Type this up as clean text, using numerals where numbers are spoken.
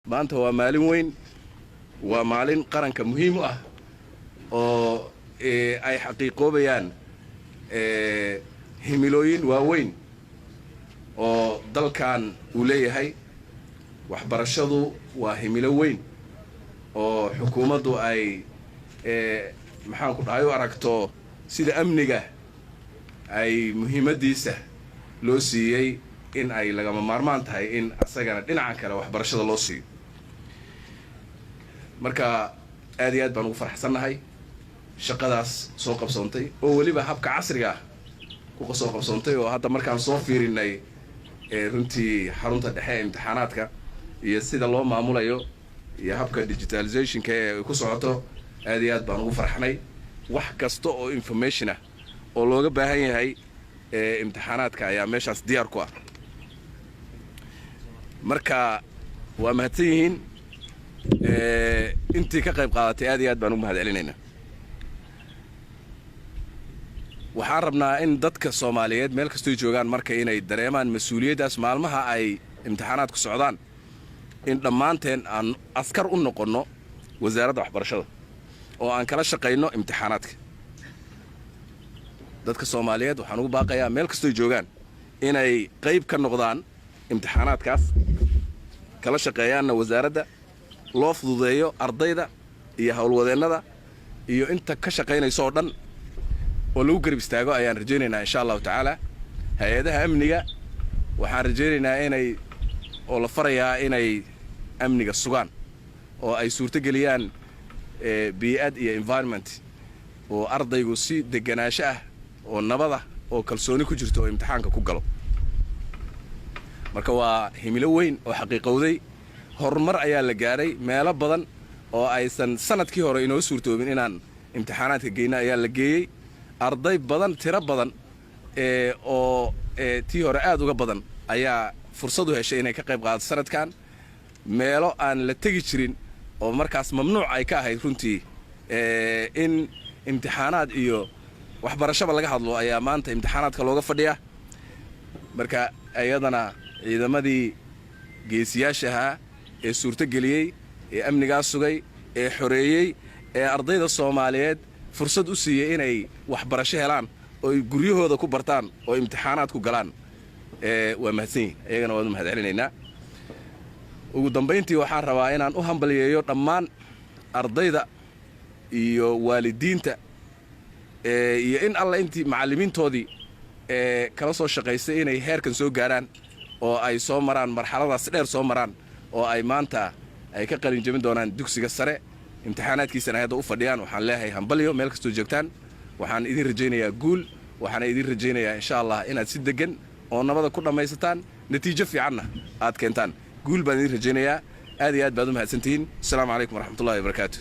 maanta waa maalin weyn waa maalin qaranka muhiim ah oo ay xaqiiqoobayaan himilooyin waaweyn oo dalkan uu leeyahay waxbarashadu waa himilo weyn oo xukuumaddu ay maxaan ku dhahay u aragto sida amniga ay muhiimadiisa loo siiyay in ay lagama maarmaan tahay in asagana dhinaca kale waxbarashada loo siiyo marka aad iyo aad baan ugu faraxsanahay shaqadaas soo qabsoontay oo waliba habka casriga ah ku soo qabsoontay oo hadda markaan soo fiirinay runtii xarunta dhexe ee imtixaanaadka iyo sida loo maamulayo iyo habka digitalizationka ee ku socoto aad iyo aad baan ugu farxnay wax kasta oo information ah oo looga baahan yahay imtixaanaadka ayaa meeshaas diyaar ku ah marka waa mahadsan yihiin intii ka qayb qaadatay aad iyo aad baan ugu mahadcelinaynaa waxaan rabnaa in dadka Soomaaliyeed meel kastoo joogaan marka inay dareemaan mas'uuliyadaas maalmaha ay imtixaanaadku socdaan in dhammaanteen aan askar u noqono wasaaradda waxbarashada oo aan kala shaqeyno imtixaanaadka dadka Soomaaliyeed waxaan ugu baaqayaa meel kastoo joogaan inay qayb ka noqdaan imtixaanaadkaas kala shaqeeyaanna wasaaradda loo fududeeyo ardayda iyo hawlwadeennada iyo inta ka shaqeynayso oo dhan oo lagu garab istaago ayaan rajaynaynaa insha Allah ta'ala hay'adaha amniga waxaan rajaynaynaa inay oo la farayaa inay amniga sugaan oo ay suurto geliyaan bii'ad iyo environment oo ardaygu si deganaansho ah oo nabada oo kalsooni ku jirto oo imtixaanka ku galo marka waa himilo weyn oo xaqiiqowday horumar ayaa la gaaray meelo badan oo aysan sanadkii hore inoo suurtoobin inaan imtixaanaadka geeyna ayaa la geeyay arday badan tiro badan oo tii hore aad uga badan ayaa fursad u heshay inay ka qayb qaadato sanadkan meelo aan la tegi jirin oo markaas mamnuuc ay ka ahayd runtii in imtixaanaad iyo waxbarashada laga hadlo ayaa maanta imtixaanaadka looga fadhiyaa marka ayadana ciidamadii geesiyaashaha ee suurto geliyay ee amnigaas sugay ee xoreeyay ee ardayda Soomaaliyeed fursad u siiyay inay waxbarasho helaan oo guryahooda ku bartaan oo imtixaanaad ku galaan waa mahadsan ayagana waan mahadcelinaynaa ugu dambeyntii waxaan rabaa inaan u hambaliyeeyo dhammaan ardayda iyo waalidiinta iyo in alla intii macallimiintoodii kala soo shaqaysay inay heerkan soo gaaraan oo ay soo maraan marxaladaas dheer soo maraan oo ay maanta ay ka qalin jabin doonaan dugsiga sare imtixaanaadkiisana hadda u fadhiyaan waxaan leeyahay hambaliyo meel kastoo joogtaan waxaan idin rajaynayaa guul waxaan idin rajaynayaa insha Allah inaad si degan oo nabada ku dhamaysataan natiijo fiicanna aad keentaan guul baan idin rajaynayaa aad iyo aad baad u mahadsantihiin assalaamu calaykum waraxmatullaahi wabarakaatuh